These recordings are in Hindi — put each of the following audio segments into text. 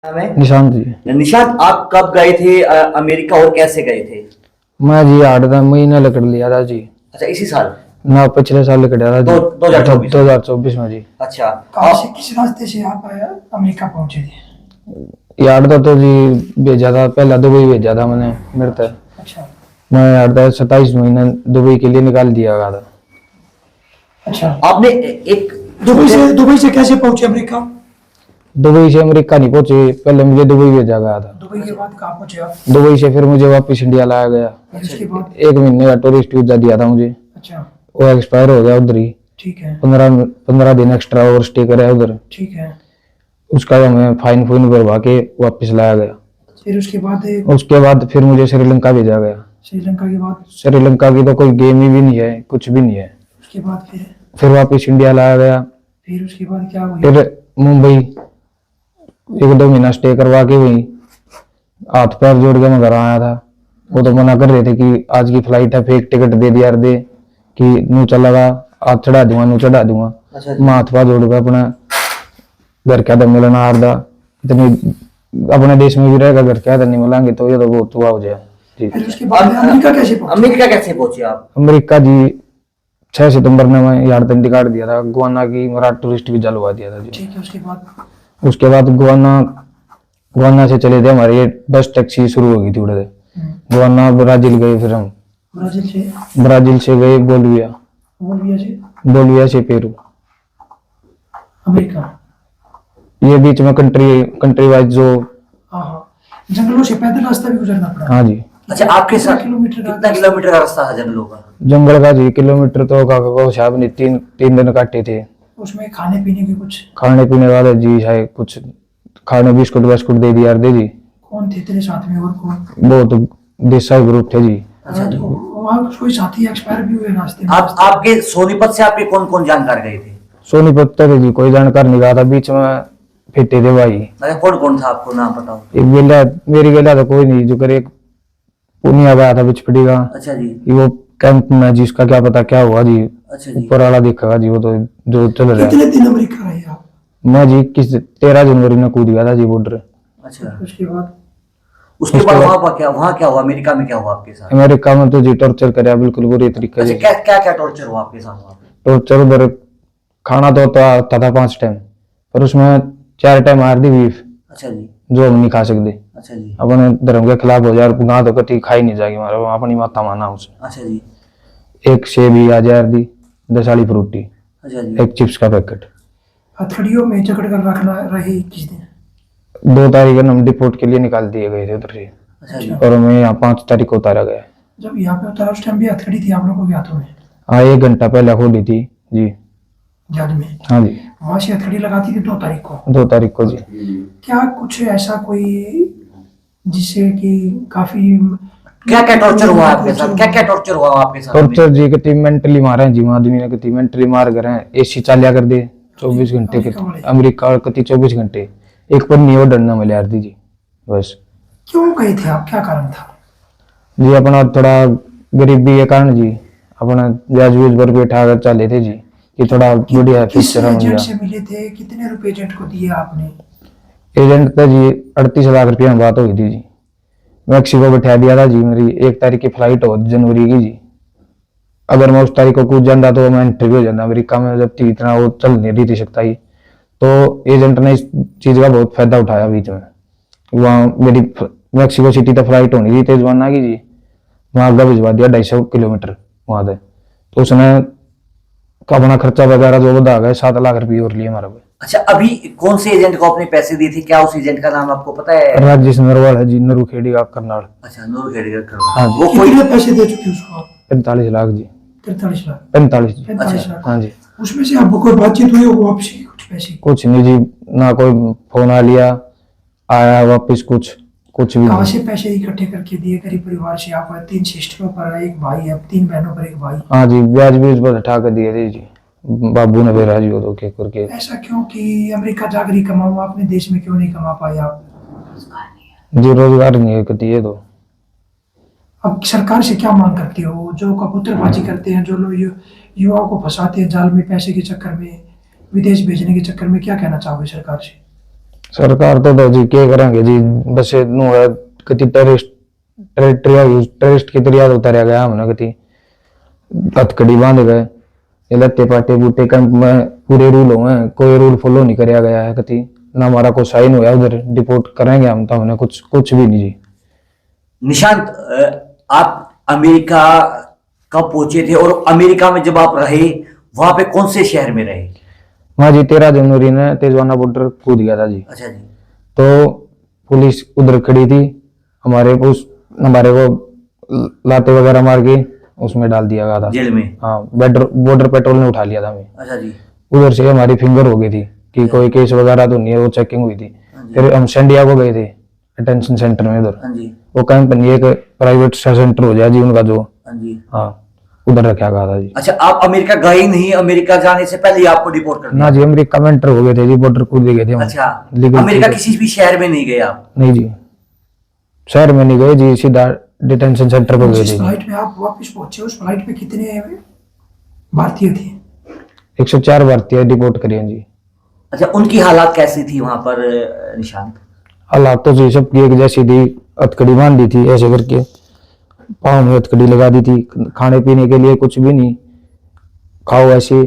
नाम है? निशांत जी। निशांत, आप कब गए थे अमेरिका और कैसे गए थे? मैं जी 8 महीना लकड़ लिया था जी। अच्छा, इसी साल? ना पिछले साल लकड़ा था जी। 2024? 2024 में जी। अच्छा। कहाँ से किस रास्ते से आप अमेरिका पहुंचे थे? यार तो जी भेजा था, पहला दुबई भेजा था मैंने मेरे तक। अच्छा मैं यार 27 महीना दुबई के लिए निकाल दिया गया था। अच्छा। आपने एक दुबई से कैसे पहुंचे अमेरिका? दुबई से अमेरिका नहीं पहुंचे, पहले मुझे दुबई भेजा गया था। दुबई के बाद कहाँ पहुंचे आप? दुबई से फिर मुझे वापस इंडिया लाया गया। फिर उसके बाद? 1 महीने का टूरिस्ट वीजा दिया था मुझे, अच्छा वो एक्सपायर हो गया उधर ही। ठीक है 15 दिन एक्स्ट्रा और स्टे करे उधर। ठीक है। उसका हमें फाइन फुइन भरवा के वापस लाया गया। फिर उसके बाद उसके बाद फिर मुझे श्रीलंका भेजा गया। श्रीलंका के बाद? श्रीलंका की तो कोई गेम ही भी नहीं है, कुछ भी नहीं है। उसके बाद फिर वापस इंडिया लाया गया। फिर उसके बाद क्या हुआ? फिर मुंबई 1-2 महीना स्टे करवा के वहीं हाथ पैर जोड़ के मैं घर आया था। वो तो मना कर रहे थे कि आज की फ्लाइट है, फेक टिकट दे दिया दे कि नू चलेगा, आज चढ़ा दूंगा नू चढ़ा दूंगा। अच्छा। मैं हाथ पैर जोड़ के अपना घर क्या तो मिलना आरदा इतनी अपने देश में भी रहेगा, घर क्या तो नहीं मिलेंगे तो ये तो बहुत हुआ हो जाए जी। फिर उसके बाद अमेरिका कैसे पहुंचे? अमेरिका कैसे पहुंचे आप? अमेरिका जी 6 सितंबर ने मैं यार तंदी काट दिया था, गुआना की मेरा टूरिस्ट वीजा लगा दिया था जी। ठीक है उसके बाद? उसके बाद गुआना से चले थे, हमारी ये बस टैक्सी शुरू हो गई थी उड़े। गुआना ब्राजील गए, फिर हम ब्राजील से गए बोलिविया, बोलिविया से पेरू, अमेरिका। ये बीच में कंट्री वाइज जो। हाँ हाँ, जंगलों से पैदल रास्ता भी गुजरना पड़ा? हाँ जी। अच्छा, आपके साथ कितना कितना किलोमीटर का रास्ता था जंगलों का? जंगल का जी किलोमीटर तो का साहब ने 3 दिन काटे थे। उसमें खाने पीने की कुछ? खाने पीने वाले जी है कुछ खाने बिस्कुट बिस्कुट दे दिया दे जी। कौन थे तेरे साथ में और कौन? बहुत देसा ग्रुप थे जी। अच्छा जी। वहाँ कोई साथी एक्सपायर भी हुए रास्ते में? आपके सोनीपत से आपके कौन कौन जानकार गए थे? सोनीपत तक जी कोई जानकार नहीं रहा था, बीच में फिटे थे भाई। अच्छा, कौन कौन था, आपको नाम बताओ। एक गेला मेरी गेला तो कोई नहीं, जो करे एक पुनिया गया था बिचपड़ी का। अच्छा जी। ये वो कैंप में जिसका क्या पता क्या हुआ जी, अच्छा जी। ऊपर वाला देखा जी, वो तो जो चल रहा है। कितने दिन अमेरिका रहे आप? मैं जी 13 जनवरी में कूद गया था जी बॉर्डर। अच्छा, उसके बाद? उसके बाद वहाँ क्या हुआ, अमेरिका में क्या हुआ आपके साथ? अमेरिका में तो जी टॉर्चर कराया बिल्कुल बुरी तरीके अच्छा, से। क्या क्या क्या टॉर्चर हुआ आपके साथ वहाँ पे? टॉर्चर उधर खाना तो आता था 5 टाइम, पर उसमें 4 टाइम हार दी बीफ, अच्छा जी। जो हम नहीं खा सकते। अच्छा जी। अपने धर्म के खिलाफ हो जाए, ना तो कति खाई नहीं जाएगी हमारा, अपनी माता माना उसे। अच्छा जी। एक सेब ही आज यार दी, 10 वाली फ्रूटी, अच्छा जी। एक चिप्स का पैकेट। हथकड़ियों में जकड़ कर रखना रहे किस दिन? 2 तारीख को हम डिपोर्ट के लिए निकाल दिए गए थे उधर से, अच्छा जी। और हमें यहाँ 5 तारीख को उतारा गया। जब यहाँ पे उतारा उस टाइम भी हथकड़ी थी आप लोगों के हाथों में? हाँ 1 घंटा पहले खोली थी जी। जज में? हाँ जी। वहां से हथकड़ी लगाती थी 2 तारीख को? 2 तारीख को जी। क्या कुछ ऐसा कोई जिससे कि काफी क्या क्या टॉर्चर हुआ आपके साथ, क्या क्या टॉर्चर हुआ आपके साथ? टॉर्चर जी कितनी मेंटली मारे हैं जी, आदमी ने कितनी मेंटली मार कर हैं। एसी चालिया कर दे 24 घंटे के, अमेरिका और कति 24 घंटे एक पर नहीं वो डरना मिले यार दी जी बस। क्यों गए थे आप, क्या कारण था? जी अपना थोड़ा गरीबी के कारण जी, अपना ब्याज व्याज पर बैठा कर चले थे जी कि थोड़ा बढ़िया किस फ्यूचर हो एजेंट गया। से मिले थे, कितने रुपए एजेंट को दिए आपने? एजेंट पे जी 38 लाख रुपया में बात हुई थी जी। मैक्सिको बैठा दिया था जी, मेरी 1 तारीख की फ्लाइट हो जनवरी की जी। अगर मैं उस तारीख को कूद जाता तो मैं एंट्री हो जाता अमेरिका में, जब थी इतना वो चल नहीं थी सकता ही। तो एजेंट ने इस चीज का बहुत फायदा उठाया बीच में। वहाँ मेरी मैक्सिको सिटी तक फ्लाइट होनी थी तेजवाना की जी, वहाँ आगे भिजवा दिया 250 किलोमीटर वहां से। तो उसने अपना खर्चा वगैरह जो बता गए 7 लाख रुपये और लिए हमारा। अच्छा, अभी कौन से एजेंट को आपने पैसे दिए थे, क्या उस एजेंट का नाम आपको पता है? राजेश नरवाल है जी, नरूखेड़ी का करनाल। अच्छा, नूर खेड़ेकर हाँ करवा। जी। वो कोई कितने पैसे दे चुके उसको आप? 45 लाख जी। 43 लाख? 45 जी। 45 लाख? हाँ जी। उसमें से आपको कोई बातचीत हुई हो वापसी की कुछ पैसे? कुछ नहीं जी, ना कोई फोन आ लिया आया वापस, कुछ भी कहाँ नहीं। से पैसे इकट्ठे करके दिए? गरीब परिवार से? आप 3 सिस्टरों पर एक भाई है, 3 बहनों पर एक भाई। हाँ जी, ब्याज भी उस पर उठा कर दिए थे जी, बाबू ने बेरा जी वो तो के करके। ऐसा क्यों कि अमेरिका जाकर ही कमाओ, अपने देश में क्यों नहीं कमा पाए आप? जी रोजगार नहीं है कति ये तो। अब सरकार से क्या मांग करते हो? जो कबूतरबाजी करते हैं, जो लोग युवाओं को फंसाते हैं जाल में पैसे के चक्कर में, विदेश भेजने के चक्कर में, क्या कहना चाहोगे सरकार से? सरकार तो जी क्या करेंगे जी, बस नु है कति टेररिस्ट की तरह उतारा गया हमने, कति हथकड़ी बांध गए, ये लत्ते पाटे बूटे कैंप में पूरे रूल हुए, कोई रूल फॉलो नहीं कराया गया है, कति ना हमारा कोई साइन हुआ उधर डिपोर्ट करेंगे हम, तो हमने कुछ भी नहीं जी। निशांत, आप अमेरिका कब पहुंचे थे और अमेरिका में जब आप रहे वहां पे कौन से शहर में रहे? हाँ जी, 13 जनवरी ने तेजवाना बॉर्डर कूद गया था जी। अच्छा जी। तो पुलिस उधर खड़ी थी, हमारे को लाते वगैरह मार के उसमें डाल दिया गया था, जेल में? हाँ, बॉर्डर पेट्रोल ने उठा लिया था हमें। अच्छा जी। उधर से हमारी फिंगर हो गई थी कि कोई केस वगैरह तो नहीं है, वो चेकिंग हुई थी। फिर हम सैंडियागो गए थे अटेंशन सेंटर में उधर, हाँ जी। वो कंपनी एक प्राइवेट सेंटर हो जाए जी उनका, जो हाँ जी। हाँ उधर रखा गया था जी। अच्छा, आप अमेरिका गए ही नहीं? अमेरिका जाने से पहले ही आपको डिपोर्ट कर दिया? ना जी, अमेरिका में एंटर हो गए थे जी, बॉर्डर कूद गए थे हम। अच्छा, लीगल अमेरिका किसी भी शहर में नहीं गए आप? नहीं जी, शहर में नहीं गए जी, सीधा डिटेंशन सेंटर पर गए थे जिस जी। फ्लाइट में आप वापस पहुंचे उस फ्लाइट पे कितने भारतीय थे? 104 भारतीय डिपोर्ट करे हैं जी। अच्छा, उनकी हालात कैसी थी वहां पर निशांत? हालात तो जी सबकी एक जैसी थी, हथकड़ी बांध दी थी ऐसे करके, पाँव में हथकड़ी लगा दी थी, खाने पीने के लिए कुछ भी नहीं, खाओ ऐसे।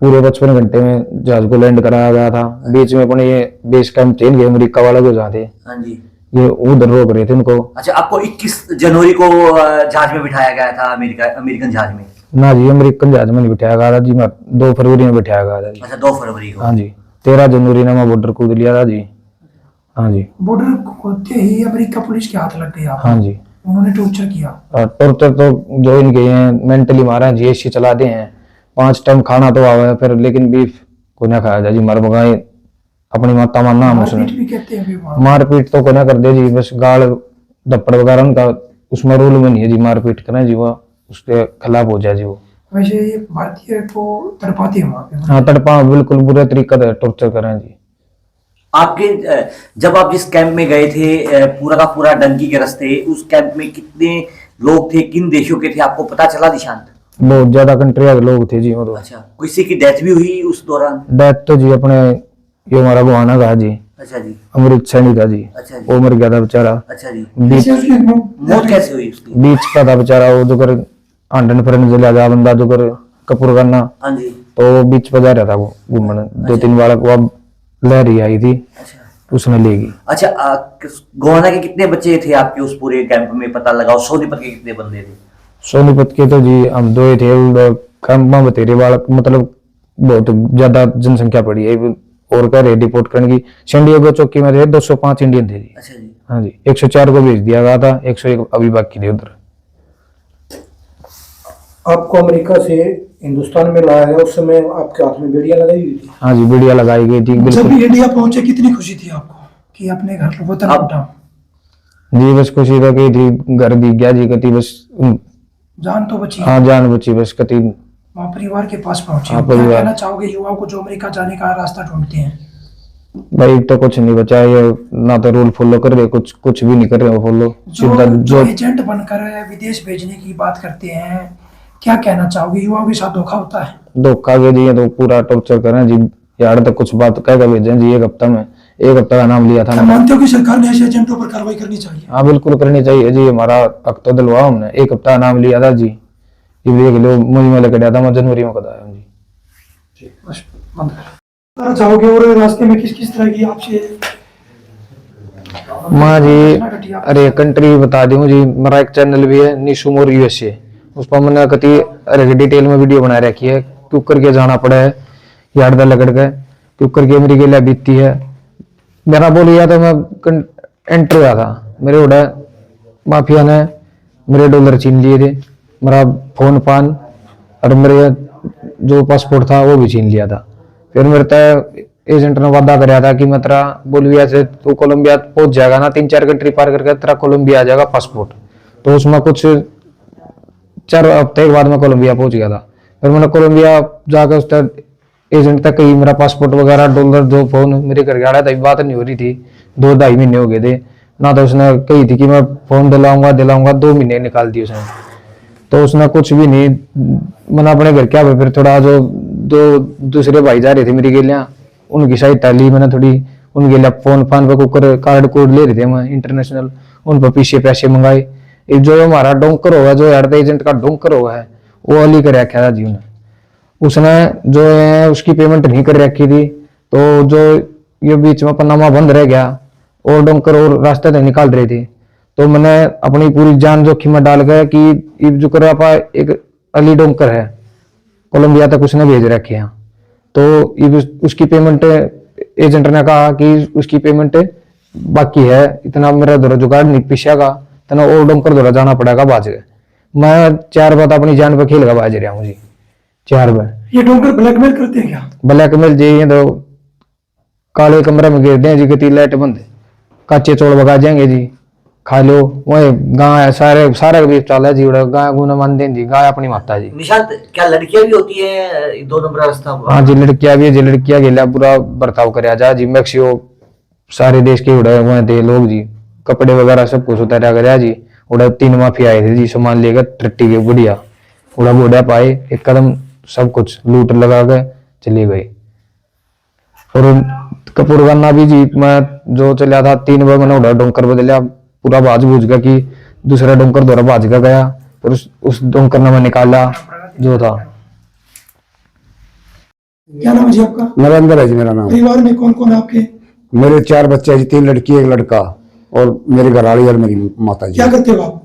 पूरे 55 घंटे में जहाज को लैंड कराया गया था। बीच में अपने ये बेस कैंप थे इनके अमेरिका वालों के जहाँ थे, हाँ जी। ये उधर रोक रहे थे उनको। अच्छा, आपको 21 जनवरी को जहाज में बिठाया गया था, अमेरिकन जहाज में? ना जी, अमेरिकन जहाज में नहीं बिठाया गया था जी, 2 फरवरी में बिठाया गया था जी। अच्छा, 2 फरवरी को? हाँ जी, 13 जनवरी ने मैं बॉर्डर कूद लिया था जी। हाँ जी। बॉर्डर खोदते ही अमेरिका पुलिस के हाथ लग गए आप? हाँ जी। उन्होंने टॉर्चर किया? टॉर्चर तो जो इनके हैं मेंटली मारा है, जीएससी चलाते हैं, 5 टाइम खाना तो आवा है फिर, लेकिन बीफ को ना खाया जा जी, मर बगाए अपनी माता मानना हम उसने। मारपीट भी कहते हैं अभी वहाँ? मारपीट तो को ना कर दे जी, बस गाल धप्पड़ वगैरह उनका उसमें रूल में नहीं है जी, मारपीट करें जी, वो उसके खिलाफ हो जाए जी वो। वैसे ये भारतीय को तड़पाते हैं वहाँ पे? हाँ, तड़पा बिल्कुल बुरे तरीके से टॉर्चर करें जी। आपके जब आप जिस कैंप में गए थे, पूरा का पूरा डंकी के रास्ते, उस कैंप में कितने लोग थे, किन देशों के थे, आपको पता चला निशांत? बहुत ज्यादा कंट्रिया के लोग थे जी वो तो। अच्छा, किसी की डेथ भी हुई उस दौरान? डेथ तो जी अपने ये हमारा गुआना का जी, अच्छा जी। अमृत सैनी था जी, अच्छा जी। वो मर गया था बेचारा। अच्छा जी। बीच कैसे उसकी मौत कैसे हुई उसकी? बीच का था बेचारा, वो जो कर आंडन फ्रेंड जला जा बंदा जो कर कपूर करना, हाँ जी। तो वो बीच पे जा रहा था वो घूमने, 2-3 बार वो लहरी आई थी, अच्छा। उसने ले गई। अच्छा, गोवाना के कितने बच्चे थे आपके उस पूरे कैंप में, पता लगाओ? सोनीपत के कितने बंदे थे? सोनीपत के तो जी हम 2 ही थे, कैंप में बतेरे बालक, मतलब बहुत ज्यादा जनसंख्या पड़ी है, और कह रहे डिपोर्ट करने की। सैंडियागो चौकी में थे 205 इंडियन थे जी। अच्छा जी। हाँ जी, 104 को भेज दिया गया था, 101 अभी बाकी थे उधर। आपको अमेरिका से हिंदुस्तान में लाया गया, उस समय आपके हाथ में बेड़ियां लगाई हुई थी? हाँ जी, वीडियो लगाई गई थी जब बिल्कुल भी इंडिया पहुंचे कितनी खुशी थी आपको कि अपने घर को वतन लौटा? जी, बस खुशी तो गई थी, घर दिख गया जी, कति बस जान तो बची? हाँ, जान बची बस, कति वहाँ परिवार के पास पहुंचे। हाँ, क्या परिवार। कहना चाहोगे युवाओं को जो अमेरिका जाने का रास्ता ढूंढते हैं? भाई तो कुछ नहीं बचा, ये ना तो रूल फॉलो कर रहे, कुछ भी नहीं कर रहे फॉलो, सीधा जो जो एजेंट बनकर विदेश भेजने की बात करते हैं, क्या कहना चाहोगे? युवाओं के साथ धोखा होता है? धोखा के जी, तो पूरा टॉर्चर करें जी, यार तक कुछ बात कह कर भेजें जी। एक हफ्ता का नाम लिया था क्या मैंने। मानते हो कि सरकार ने ऐसे एजेंटों पर कार्रवाई करनी चाहिए? हाँ, बिल्कुल करनी चाहिए जी, हमारा हक तो दिलवा हमने, 1 हफ्ता का नाम लिया था जी, ये लोग मुझे में लेकर गया था, मैं जनवरी में बताया जी। बस बंद कर चाहोगे? और रास्ते में किस किस तरह की आपसे माँ जी, घटना घटी आप? अरे कंट्री बता दूं जी, मेरा एक चैनल भी है निशु मोर यूएसए, उस पर मैंने कति अरे डिटेल में वीडियो बना रखी है, क्यों करके जाना पड़ा है, यार लगड़ के क्यों करके मेरी गेला बीतती है। मेरा बोलिया तो मैं एंटर हुआ था, मेरे उड़ा माफिया ने मेरे डॉलर छीन लिए थे, मेरा फोन पान और मेरे जो पासपोर्ट था वो भी छीन लिया था। फिर मेरे तय एजेंट ने वादा कराया था कि मैं तेरा बोलिविया से तू कोलंबिया पहुंच जाएगा ना, 3-4 कंट्री पार करके तेरा कोलंबिया आ जाएगा पासपोर्ट। तो उसमें कुछ 4 हफ्ते के बाद मैं कोलंबिया पहुंच गया था। फिर मैंने कोलंबिया जाकर उस एजेंट तक कही मेरा पासपोर्ट वगैरह डॉलर जो फोन मेरे घर गया था, बात नहीं हो रही थी, 2-2.5 महीने हो गए थे ना, तो उसने कही थी कि मैं फोन दिलाऊंगा 2 महीने निकाल दिए उसने, तो उसने कुछ भी नहीं। मैंने अपने घर क्या फिर थोड़ा जो दूसरे भाई जा रहे थे मेरी गेलियां, उनकी सहायता ली मैंने थोड़ी, उनके लिए फोन फान पे कुकर कार्ड कोड ले रहे थे हम इंटरनेशनल, उन पर पीछे पैसे मंगाए। ये जो हमारा डोंकर होगा, जो यार एजेंट का डोंकर होगा है, वो अली कर रखा था जी उसने जो है उसकी पेमेंट नहीं कर रखी थी, तो जो ये बीच में पन्नामा बंद रह गया और डोंकर और रास्ते से निकाल रहे थे, तो मैंने अपनी पूरी जान जोखिम में डाल गया कि ये जो कर आपा एक अली डोंकर है कोलंबिया तक उसने भेज रखे हैं, तो ये उसकी पेमेंट एजेंट ने कहा कि उसकी पेमेंट बाकी है, इतना मेरा दौरा जुगाड़ नहीं पिछा का, तना और डोंकर दौरा जाना पड़ेगा बाज गए। मैं 4 बार अपनी जान पे खेल का बाज रहा हूँ जी, 4 बार। ये डोंकर ब्लैकमेल करते हैं क्या? ब्लैकमेल जी, ये तो काले कमरे में गिर दें जी, कि लाइट बंद है, कच्चे चौड़ बगा जाएंगे जी, खा लो वही गाय है, सारे सारा भी चाल है जी, गाय गुना मान दें जी, गाय अपनी माता जी। निशांत, क्या लड़कियां भी होती है 2 नंबर रास्ता? हाँ जी, लड़कियां भी है जी, लड़कियां के लिए बुरा बर्ताव कराया जा जी, मैक्सियो सारे देश के उड़े हुए थे लोग जी, कपड़े वगैरह सब कुछ उतारा कराया जी। उड़ा 3 माफिया आए थे जी, सामान लेकर ट्रट्टी के बढ़िया उड़ा बोड़ा पाए, एक कदम सब कुछ लूट लगा के चली गई। और कपूर गन्ना भी जी, मैं जो चला था 3 बार मैंने उड़ा डोंकर बदलिया, पूरा भाज भूज गया कि दूसरा डोंकर दोरा भाज का गया, फिर उस डोंकर ने मैं निकाला जो था। क्या नाम है जी आपका? नरेंद्र है जी मेरा नाम। परिवार में कौन कौन है आपके? मेरे 4 बच्चे हैं जी, 3 लड़की 1 लड़का, और मेरी घरवाली और मेरी माता जी। क्या करते हो आप?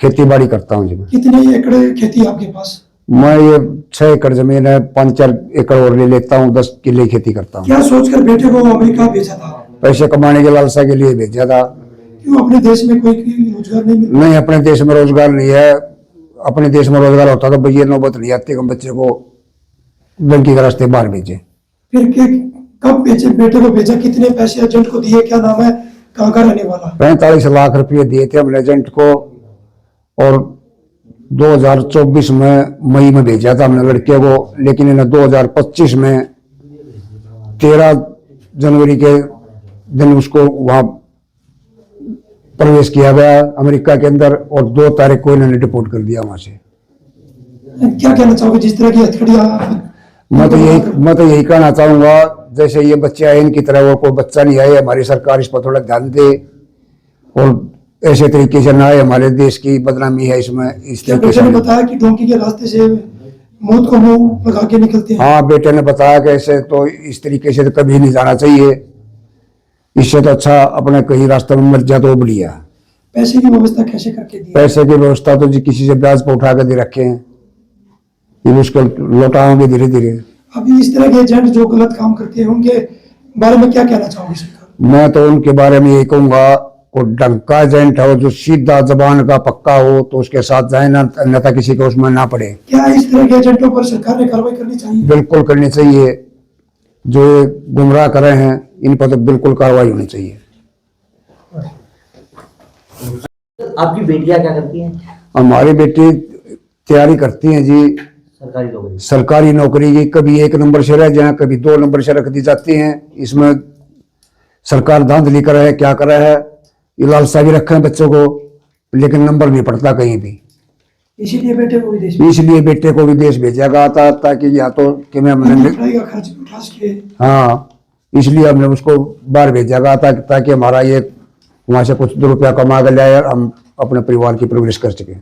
खेती बाड़ी करता हूँ जी मैं। कितने एकड़ खेती है आपके पास? मैं ये 6 एकड़ जमीन है, 5-4 एकड़ और ले लेता हूँ, 10 किले खेती करता हूँ। क्या सोचकर बेटे को अमेरिका भेजा था? पैसे कमाने के लालसा के लिए भेजा था। क्यों अपने देश में कोई रोजगार नहीं मिला? नहीं, अपने देश में रोजगार नहीं है। अपने देश में रोजगार होता तो भैया नौबत नहीं आती हम बच्चे को लड़की के रास्ते बाहर भेजे। फिर कब भेजे बेटे को भेजा? कितने पैसे एजेंट को दिए? क्या नाम है? कहाँ का रहने वाला? 45 लाख रुपए दिए थे हमने एजेंट को, और 2024 में मई में भेजा था हमने लड़के को, लेकिन इन्हें 2025 में 13 जनवरी के दिन उसको वहां प्रवेश किया गया अमेरिका के अंदर, और 2 तारीख को इन्होंने डिपोर्ट कर दिया वहां से। क्या कहना चाहोगे जिस तरह की हथकड़ियां? मैं तो यही कहना चाहूंगा, जैसे ये बच्चे आए इनकी तरह वो कोई बच्चा नहीं आए, हमारी सरकार इस पर थोड़ा ध्यान दे, और ऐसे तरीके से ना आए, हमारे देश की बदनामी है इसमें। इस क्या तरीके बेटे से ने बताया कि डोंकी के रास्ते से मौत को मुंह लगा के निकलते हैं? हाँ, बेटे ने बताया कि ऐसे तो इस तरीके से तो कभी नहीं जाना चाहिए, इससे तो अच्छा अपने कहीं रास्ते में मर जाए तो बढ़िया। पैसे की व्यवस्था कैसे करके दी? पैसे की व्यवस्था तो जी किसी से ब्याज पर उठा कर दे रखे हैं, ये उसको लौटाओगे धीरे धीरे। अभी इस तरह के एजेंट जो गलत काम करते हैं उनके बारे में क्या कहना चाहोगे सरकार? मैं तो उनके बारे में यही कहूंगा, वो डंका एजेंट हो जो सीधा जबान का पक्का हो तो उसके साथ जाए ना, अन्यथा किसी को उसमें ना पड़े। क्या इस तरह के एजेंटों पर सरकार ने कार्रवाई करनी चाहिए? बिल्कुल करनी चाहिए, जो ये गुमराह कर रहे हैं इन पर तो बिल्कुल कार्रवाई होनी चाहिए। आपकी बेटियां क्या करती हैं? हमारी बेटी तैयारी करती हैं जी सरकारी नौकरी? सरकारी नौकरी की, कभी 1 नंबर से रह जाए, कभी 2 नंबर से रख दी जाती हैं। इसमें सरकार धांधली कर रहा है, क्या कर रहा है, ये लालसा भी रखे हैं बच्चों को, लेकिन नंबर नहीं पड़ता कहीं भी। इसीलिए बेटे को विदेश इसलिए बेटे को विदेश भेजा गया था, ताकि या तो कि मैं हमने पढ़ाई का खर्च उठा सके। हाँ, इसलिए हमने उसको बाहर भेजा गया था ताकि हमारा ये वहां से कुछ 2 रुपया कमा कर लाए और हम अपने परिवार की परवरिश कर सके।